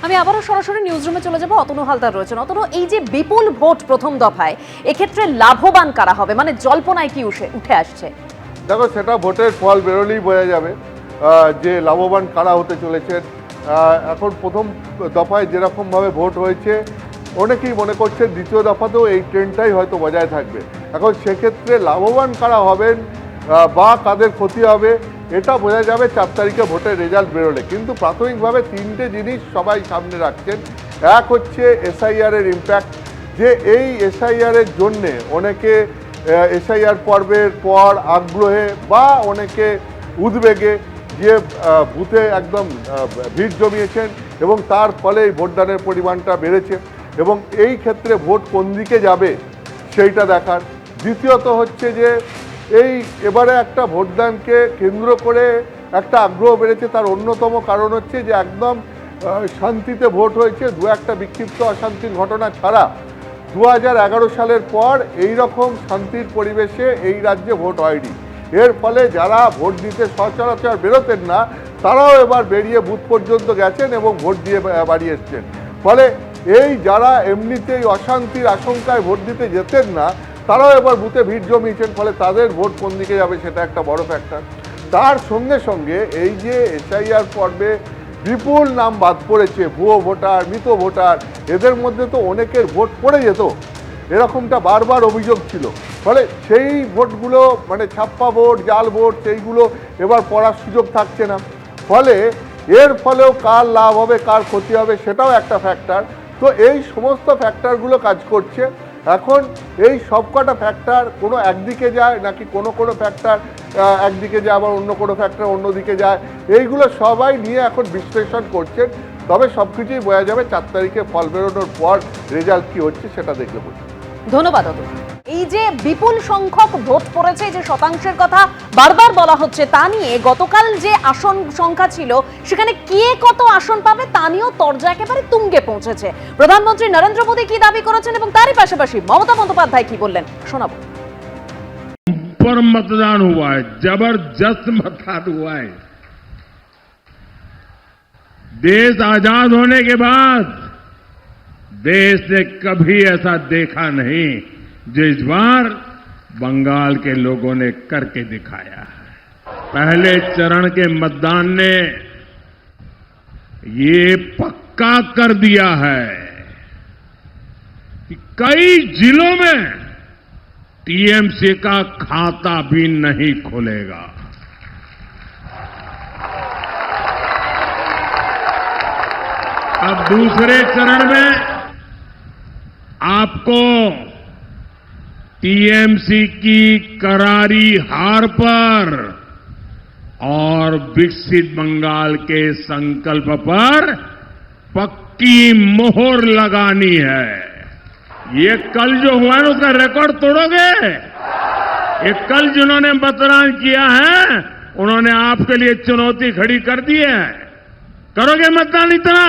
আমি আবারও সরাসরি নিউজরুমে চলে যাব। অতনু হালদার রয়েছেন। অতনু, এই যে বিপুল ভোট প্রথম দফায়, এক্ষেত্রে লাভবান কারা হবে, মানে জল্পনায় কি উঠে আসছে? দেখো, সেটা ভোটের ফল বেরোলেই বোঝা যাবে যে লাভবান কারা হতে চলেছেন। এখন প্রথম দফায় যেরকমভাবে ভোট হয়েছে, অনেকেই মনে করছে দ্বিতীয় দফাতেও এই ট্রেন্ডটাই হয়তো বজায় থাকবে। এখন সেক্ষেত্রে লাভবান কারা হবেন বা কাদের ক্ষতি হবে, এটা বোঝা যাবে 4 তারিখে ভোটের রেজাল্ট বেরোলে। কিন্তু প্রাথমিকভাবে 3টে জিনিস সবাই সামনে রাখছেন। এক হচ্ছে এসআইআরের ইম্প্যাক্ট, যে এই এসআইআরের জন্যে অনেকে এসআইআর পর্বের পর আগ্রহে বা অনেকে উদ্বেগে গিয়ে বুথে একদম ভিড় জমিয়েছেন এবং তার ফলে এই ভোটদানের পরিমাণটা বেড়েছে এবং এই ক্ষেত্রে ভোট কোন দিকে যাবে সেইটা দেখার। দ্বিতীয়ত হচ্ছে যে এই এবারে একটা ভোটদানকে কেন্দ্র করে একটা আগ্রহ বেড়েছে, তার অন্যতম কারণ হচ্ছে যে একদম শান্তিতে ভোট হয়েছে। দু একটা বিক্ষিপ্ত অশান্তির ঘটনা ছাড়া 2011 সালের পর এই রকম শান্তির পরিবেশে এই রাজ্যে ভোট হয়নি। এর ফলে যারা ভোট দিতে সচরাচর বেরোতেন না, তারাও এবার বেরিয়ে বুথ পর্যন্ত গেছেন এবং ভোট দিয়ে বাড়ি এসছেন। ফলে এই যারা এমনিতেই অশান্তির আশঙ্কায় ভোট দিতে যেতেন না, তারাও এবার বুথে ভিড় জমিয়েছেন। ফলে তাদের ভোট কোন দিকে যাবে সেটা একটা বড় ফ্যাক্টর। তার সঙ্গে সঙ্গে এই যে এসআইআর পর্বে বিপুল নাম বাদ পড়েছে, ভুয়ো ভোটার, মৃত ভোটার, এদের মধ্যে তো অনেকের ভোট পড়ে যেত, এরকমটা বারবার অভিযোগ ছিল। ফলে সেই ভোটগুলো মানে ছাপ্পা ভোট, জাল ভোট, সেইগুলো এবার পড়ার সুযোগ থাকছে না। ফলে এর ফলেও কার লাভ হবে কার ক্ষতি হবে সেটাও একটা ফ্যাক্টর। তো এই সমস্ত ফ্যাক্টরগুলো কাজ করছে। এখন এই সবকটা ফ্যাক্টর কোনো একদিকে যায় নাকি কোনো ফ্যাক্টর একদিকে যায়, আবার অন্য কোনো ফ্যাক্টর অন্যদিকে যায়, এইগুলো সবাই নিয়ে এখন বিশ্লেষণ করছেন। তবে সব কিছুই বোঝা যাবে 4 তারিখে ফল বেরোনোর পর রেজাল্ট কী হচ্ছে সেটা দেখলে বুঝি। ধন্যবাদ অতনু। এই যে বিপুল সংখ্যক ভোট পড়েছে, যে শতাংশের কথা বারবার বলা হচ্ছে, তা নিয়ে গতকাল যে আসন সংখ্যা ছিল সেখানে কে কত আসন পাবে তা নিয়েও তরজা একেবারে তুঙ্গে পৌঁছেছে। প্রধানমন্ত্রী নরেন্দ্র মোদী কি দাবি করেছেন এবং তারই পাশাপাশি মমতা বন্দ্যোপাধ্যায় কি বললেন, শোনাবো। पर मतदान हुआ है, जबरदस्त मतदान हुआ है। देश आजाद होने के बाद देश ने कभी ऐसा देखा नहीं जो इस बार बंगाल के लोगों ने करके दिखाया है। पहले चरण के मतदान ने ये पक्का कर दिया है कि कई जिलों में टीएमसी का खाता भी नहीं खुलेगा। अब दूसरे चरण में आपको टीएमसी की करारी हार पर और विकसित बंगाल के संकल्प पर पक्की मोहर लगानी है। ये कल जो हुआ है उसका रिकॉर्ड तोड़ोगे? ये कल जिन्होंने मतदान किया है उन्होंने आपके लिए चुनौती खड़ी कर दी है। करोगे मतदान इतना?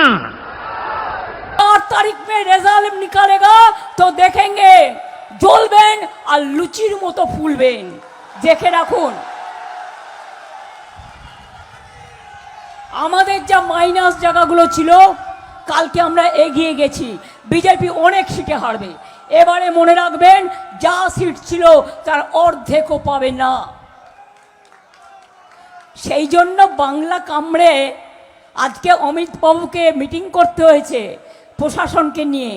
8 तारीख में रिजल्ट निकालेगा तो देखेंगे জ্বলবেন আর লুচির মতো ফুলবেন, দেখে রাখুন। আমাদের যা মাইনাস জায়গাগুলো ছিল কালকে আমরা এগিয়ে গেছি। বিজেপি অনেক সিটে হারবে। এবারে মনে রাখবেন, যা সিট ছিল তার অর্ধেকও পাবে না। সেই জন্য বাংলা কামড়ে আজকে অমিত বাবুকে মিটিং করতে হয়েছে প্রশাসনকে নিয়ে।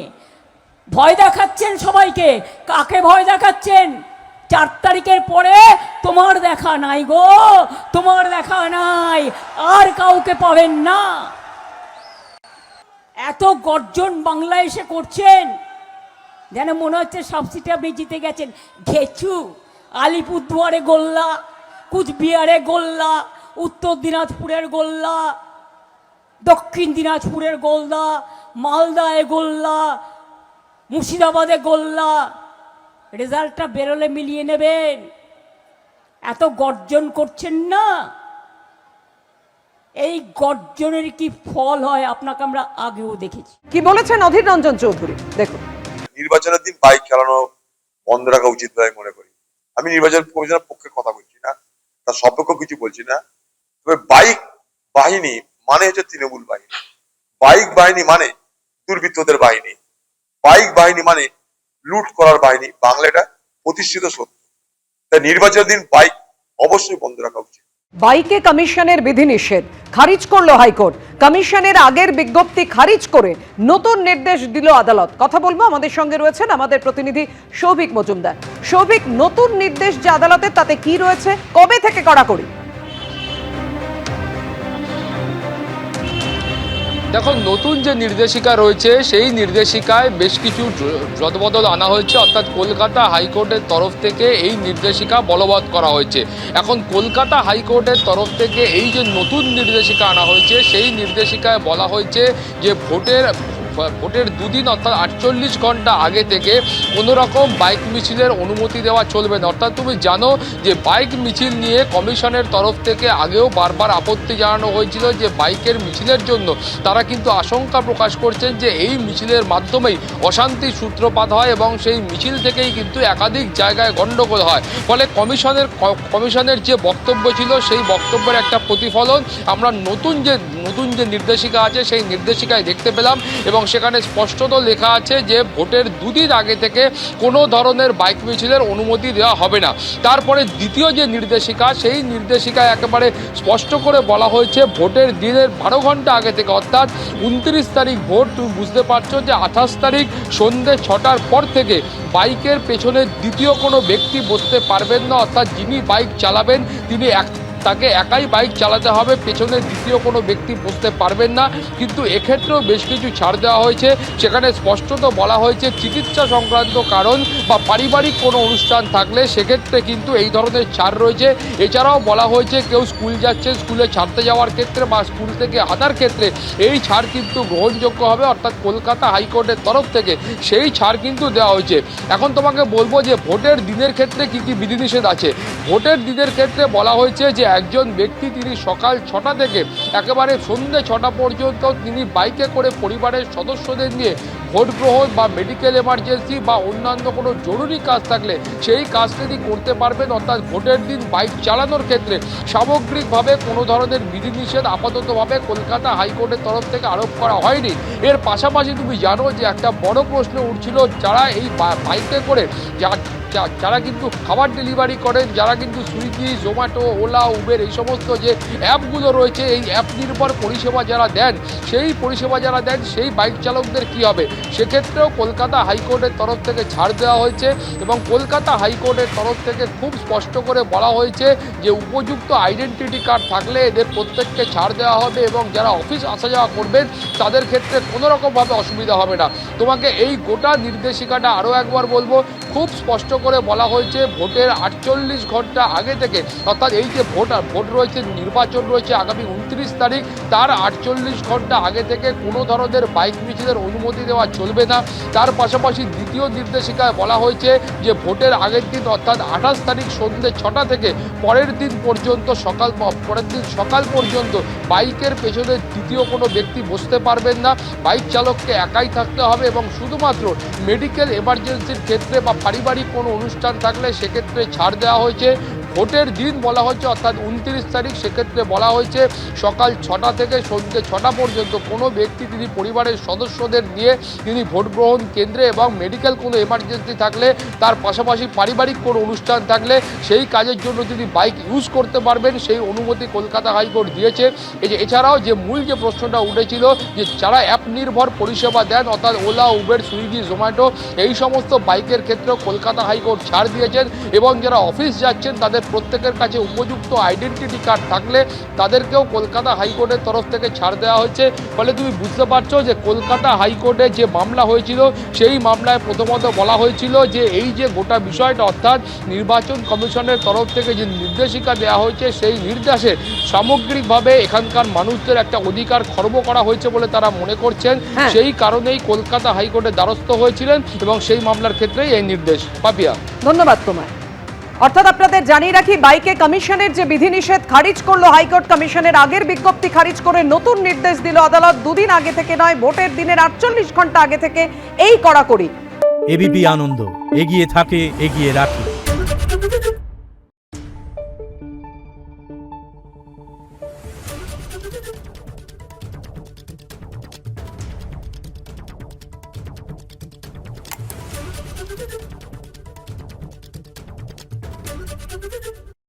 ভয় দেখাচ্ছেন সবাইকে। কাকে ভয় দেখাচ্ছেন? 4 তারিখের পরে তোমার দেখা নাই গো, তোমার দেখা নাই, আর কাউকে পাবেন না। এত গর্জন বাংলায় এসে করছেন যেন মনে হচ্ছে সব সিটে আপনি জিতে গেছেন। ঘেচু। আলিপুরদুয়ারে গোল্লা, কুচবিহারে গোল্লা, উত্তর দিনাজপুরের গোল্লা, দক্ষিণ দিনাজপুরের গোল্লা, মালদায় গোল্লা, মুর্শিদাবাদে গোল্লা। রেজাল্টটা বেরোলে মিলিয়ে নেবেন। এত গর্জন করছেন না, এই গর্জনের কি ফল হয় আপনাকে আমরা আগেও দেখেছি। কি বলেছেন অধীর রঞ্জন চৌধুরী, দেখুন। নির্বাচনের দিন বাইক চালানো বন্ধ রাখা উচিত বলে মনে করি। আমি নির্বাচন কমিশনের পক্ষে কথা বলছি না, তার সপক্ষে কিছু বলছি না। তবে বাইক বাহিনী মানে হচ্ছে তৃণমূল বাহিনী। বাইক বাহিনী মানে দুর্বৃত্তদের বাহিনী, বাইক বাহিনী মানে লুট করার বাহিনী, বাংলা এটা প্রতিষ্ঠিত সত্য। তাই নির্বাচনের দিন বাইক অবশ্যই বন্ধ রাখা উচিত। বাইকে কমিশনের বিধিনিষেধ খারিজ করলো হাইকোর্ট। কমিশনের আগের বিজ্ঞপ্তি খারিজ করে নতুন নির্দেশ দিল আদালত। কথা বলবো, আমাদের সঙ্গে রয়েছেন আমাদের প্রতিনিধি সৌভিক মজুমদার। সৌভিক, নতুন নির্দেশ যে আদালতের, তাতে কি রয়েছে, কবে থেকে কড়াকড়ি? দেখো, নতুন যে নির্দেশিকা রয়েছে সেই নির্দেশিকায় বেশ কিছু রদবদল আনা হয়েছে, অর্থাৎ কলকাতা হাইকোর্টের তরফ থেকে এই নির্দেশিকা বলবৎ করা হয়েছে। এখন কলকাতা হাইকোর্টের তরফ থেকে এই যে নতুন নির্দেশিকা আনা হয়েছে সেই নির্দেশিকায় বলা হয়েছে যে ভোটের দুদিন অর্থাৎ 48 ঘন্টা আগে থেকে কোনো রকম বাইক মিছিলের অনুমতি দেওয়া চলবে না। অর্থাৎ তুমি জানো যে বাইক মিছিল নিয়ে কমিশনের তরফ থেকে আগেও বারবার আপত্তি জানানো হয়েছিল যে বাইকের মিছিলের জন্য তারা কিন্তু আশঙ্কা প্রকাশ করছেন যে এই মিছিলের মাধ্যমেই অশান্তির সূত্রপাত হয় এবং সেই মিছিল থেকেই কিন্তু একাধিক জায়গায় গণ্ডগোল হয়। ফলে কমিশনের যে বক্তব্য ছিল সেই বক্তব্যের একটা প্রতিফলন আমরা নতুন যে নির্দেশিকা আছে সেই নির্দেশিকায় দেখতে পেলাম এবং সেখানে স্পষ্টত লেখা আছে যে ভোটের দুদিন আগে থেকে কোনো ধরনের বাইক মিছিলের অনুমতি দেওয়া হবে না। তারপরে দ্বিতীয় যে নির্দেশিকা সেই নির্দেশিকায় একেবারে স্পষ্ট করে বলা হয়েছে ভোটের দিনের 12 ঘন্টা আগে থেকে, অর্থাৎ 29 তারিখ ভোট, তুমি বুঝতে পারছো যে 28 তারিখ সন্ধ্যে 6টার পর থেকে বাইকের পেছনে দ্বিতীয় কোনো ব্যক্তি বসতে পারবেন না। অর্থাৎ যিনি বাইক চালাবেন তিনি তাকে একাই বাইক চালাতে হবে, পেছনে দ্বিতীয় কোনো ব্যক্তি বসতে পারবেন না। কিন্তু এক্ষেত্রেও বেশ কিছু ছাড় দেওয়া হয়েছে। সেখানে স্পষ্টত বলা হয়েছে চিকিৎসা সংক্রান্ত কারণ বা পারিবারিক কোনো অনুষ্ঠান থাকলে সেক্ষেত্রে কিন্তু এই ধরনের ছাড় রয়েছে। এছাড়াও বলা হয়েছে কেউ স্কুল যাচ্ছে, স্কুলে ছাড়তে যাওয়ার ক্ষেত্রে বা স্কুল থেকে আনার ক্ষেত্রে এই ছাড় কিন্তু গ্রহণযোগ্য হবে। অর্থাৎ কলকাতা হাইকোর্টের তরফ থেকে সেই ছাড় কিন্তু দেওয়া হয়েছে। এখন তোমাকে বলবো যে ভোটের দিনের ক্ষেত্রে কি কি বিধিনিষেধ আছে। ভোটের দিনের ক্ষেত্রে বলা হয়েছে যে একজন ব্যক্তি তিনি সকাল 6টা থেকে একেবারে সন্ধ্যে 6টা পর্যন্ত তিনি বাইকে করে পরিবারের সদস্যদের নিয়ে ভোট গ্রহণ বা মেডিকেল এমার্জেন্সি বা অন্যান্য কোনো জরুরি কাজ থাকলে সেই কাজ তিনি করতে পারবেন। অর্থাৎ ভোটের দিন বাইক চালানোর ক্ষেত্রে সামগ্রিকভাবে কোনো ধরনের বিধিনিষেধ আপাততভাবে কলকাতা হাইকোর্টের তরফ থেকে আরোপ করা হয়নি। এর পাশাপাশি তুমি জানো যে একটা বড় প্রশ্ন উঠছিল, যারা এই বাইকে করে যারা কিন্তু খাবার ডেলিভারি করেন, যারা কিন্তু সুইগি, জোম্যাটো, ওলা, উবের এই সমস্ত যে অ্যাপগুলো রয়েছে এই অ্যাপ নির্ভর পরিষেবা যারা দেন সেই বাইক চালকদের কি হবে। সেক্ষেত্রেও কলকাতা হাইকোর্টের তরফ থেকে ছাড় দেওয়া হয়েছে এবং কলকাতা হাইকোর্টের তরফ থেকে খুব স্পষ্ট করে বলা হয়েছে যে উপযুক্ত আইডেন্টিটি কার্ড থাকলে এদের প্রত্যেককে ছাড় দেওয়া হবে এবং যারা অফিস আসা যাওয়া করবেন তাদের ক্ষেত্রে কোনো রকমভাবে অসুবিধা হবে না। তোমাকে এই গোটা নির্দেশিকাটা আরও একবার বলবো, খুব স্পষ্ট করে বলা হয়েছে ভোটের 48 ঘন্টা আগে থেকে, অর্থাৎ এই যে ভোট রয়েছে, নির্বাচন রয়েছে আগামী 29 তারিখ, তার 48 ঘন্টা আগে থেকে কোনো ধরনের বাইক মিছিলের অনুমতি দেওয়া চলবে না। তার পাশাপাশি দ্বিতীয় নির্দেশিকায় বলা হয়েছে যে ভোটের আগের দিন অর্থাৎ 28 তারিখ সন্ধ্যে 6টা থেকে পরের দিন সকাল পর্যন্ত বাইকের পেছনে দ্বিতীয় কোনো ব্যক্তি বসতে পারবেন না। বাইক চালককে একাই থাকতে হবে এবং শুধুমাত্র মেডিকেল এমার্জেন্সির ক্ষেত্রে বা পারিবারিক কোনো অনুষ্ঠান থাকলে সেক্ষেত্রে ছাড় দেওয়া হয়েছে। ভোটের দিন বলা হচ্ছে অর্থাৎ 29 তারিখ, সেক্ষেত্রে বলা হয়েছে সকাল 6টা থেকে সন্ধ্যে 6টা পর্যন্ত কোনো ব্যক্তি তিনি পরিবারের সদস্যদের নিয়ে তিনি ভোট গ্রহণ কেন্দ্রে এবং মেডিকেল কোনো এমার্জেন্সি থাকলে তার পাশাপাশি পারিবারিক কোনো অনুষ্ঠান থাকলে সেই কাজের জন্য তিনি বাইক ইউজ করতে পারবেন, সেই অনুমতি কলকাতা হাইকোর্ট দিয়েছে। এছাড়াও যে মূল যে প্রশ্নটা উঠেছিল যে যারা অ্যাপ নির্ভর পরিষেবা দেন অর্থাৎ ওলা, উবের, সুইগি, জোম্যাটো এই সমস্ত বাইকের ক্ষেত্রেও কলকাতা হাইকোর্ট ছাড় দিয়েছেন এবং যারা অফিস যাচ্ছেন তাদের প্রত্যেকের কাছে উপযুক্ত আইডেন্টিটি কার্ড থাকলে তাদেরকেও কলকাতা হাইকোর্টের তরফ থেকে ছাড় দেওয়া হচ্ছে। ফলে তুমি বুঝতে পারছো যে কলকাতা হাইকোর্টে যে মামলা হয়েছিল সেই মামলায় প্রথমত বলা হয়েছিল যে এই যে গোটা বিষয়টা অর্থাৎ নির্বাচন কমিশনের তরফ থেকে যে নির্দেশিকা দেওয়া হয়েছে সেই নির্দেশে সামগ্রিকভাবে এখানকার মানুষদের একটা অধিকার খর্ব করা হয়েছে বলে তারা মনে করছেন। সেই কারণেই কলকাতা হাইকোর্টের দ্বারস্থ হয়েছিলেন এবং সেই মামলার ক্ষেত্রেই এই নির্দেশ। পাপিয়া, ধন্যবাদ তোমায়। অর্থাৎ আপনাদের জানিয়ে রাখি, বাইকে কমিশনের যে বিধিনিষেধ খারিজ করলো হাইকোর্ট, কমিশনের আগের বিজ্ঞপ্তি খারিজ করে নতুন নির্দেশ দিল আদালত। দুদিন আগে থেকে নয়, ভোটের দিনের 48 ঘন্টা আগে থেকে এই কড়াকড়ি। এবিপি আনন্দ এগিয়ে থাকে, এগিয়ে রাখে।